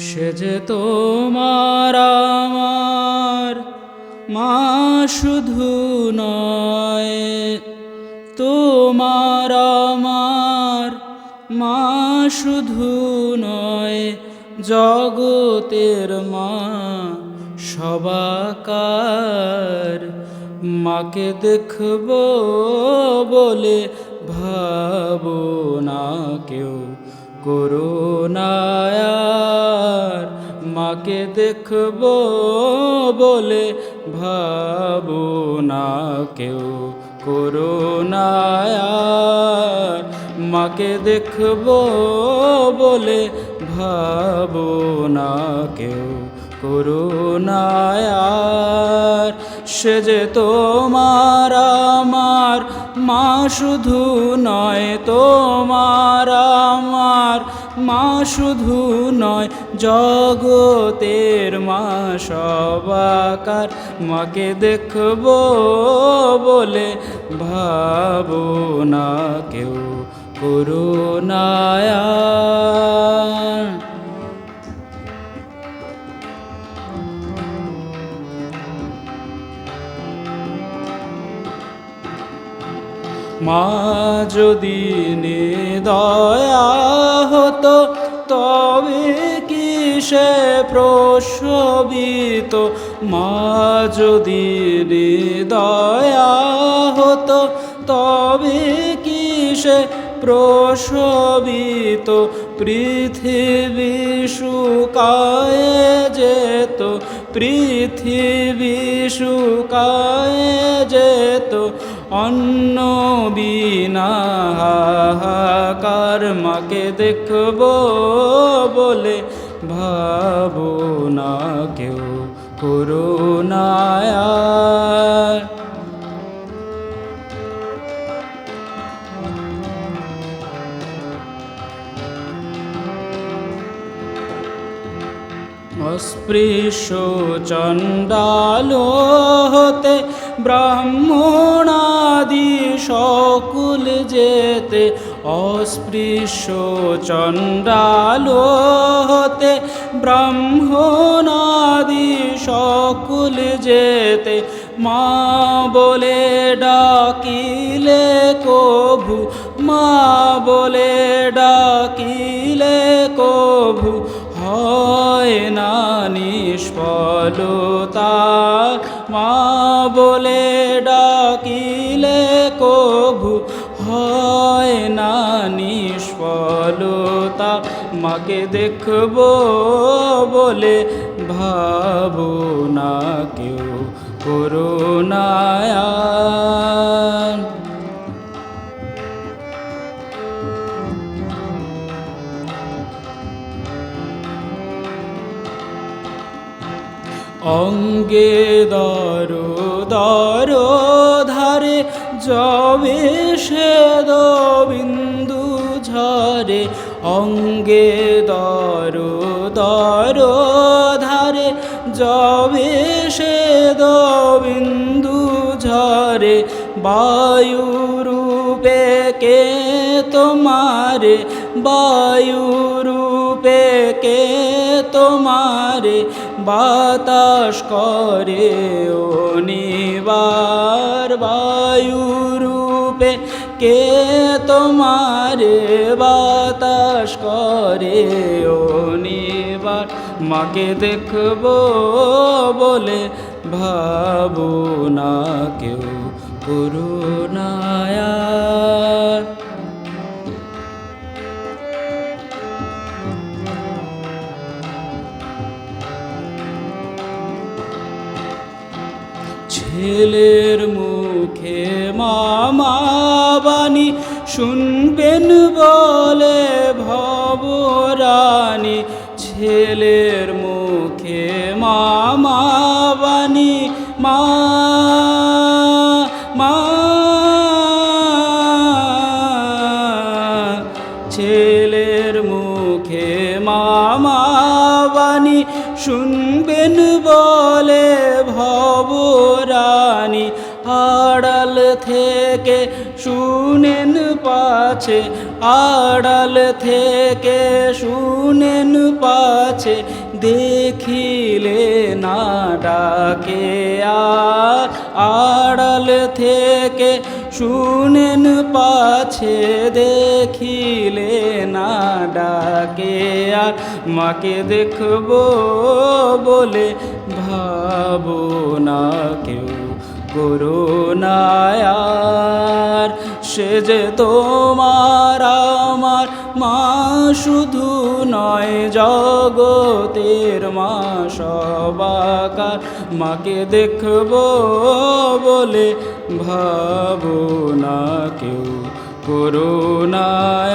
সে যে তোমার আমার মা শুধু নয়, তোমার আমার মা শুধু নয়, জগতের মা সবাকার। মাকে দেখব বলে ভাবো না কেউ করুণায়ার। মাকে দেখব বলে ভাবো না কেউ করুণায়ার। মাকে দেখব বলে ভাবো না কেউ করুণায়ার। সে যে তোমার আমার মা শুধু নয়, তোমার আমার মা শুধু নয়, জগতের মা সবাকার। মাকে দেখব বলে ভাবো না কেউ করুণায়ার। মা যদি নিদয়া হতো তবে কি সে প্রসবিত। মা যদি নিদয়া হতো তবে কি সে প্রসবিত। পৃথিবী শুকায়ে যেত, পৃথিবী শুকায়ে যেত, অন্ন বিনা হাহাকার। মাকে দেখব বলে ভাবো না কেউ করুণায়ার। অস্পৃশ্য চণ্ডাল হতে ব্রাহ্মণাদি সকল যেতে, অস্পৃশ্য চণ্ডাল হতে ব্রাহ্মণাদি সকল যেতে। মা বলে ডাকিলে কভু, মা বলে ডাকিলে কভু হয় না নিষ্ফলতা। মা বলে ডাকিলে কভু হয় না নিষ্ফলতা। মাকে দেখব বলে ভাবো না কেউ করুণায়ার। অঙ্গে দর দর ধারে যবে শ্বেদ বিন্দু ঝরে। অঙ্গে দর দর ধারে যবে শ্বেদ বিন্দু ঝরে। বায়ু রূপে কে তোমারে, বায়ু রূপে কে তোমারে, বাতাস করে অনিবার। বায়ু রূপে কে তোমারে, বাতাস করে অনিবার। মাকে দেখব বলে ভাবো না কেউ করুণায়ার। ছেলের মুখে মামা বাণী শুনবেন বলে ভবরানী। ছেলের মুখে মামা বাণী মা মা, ছেলের মুখে মামা বাণী শুনবেন বলে ভবরানী। আড়াল থেকে শুনেন পাছে আড়াল থেকে শুনেন পাছে দেখিলে না ডাকে আর আড়াল থেকে শুনেন পাছে দেখিলে না ডাকে আর মাকে দেখব বলে ভাবো না কেউ করুণায়ার সে যে তোমার আমার মা শুধু নয় জগতের মা সবাকার মাকে দেখব বলে ভাবো না কেউ করুণায়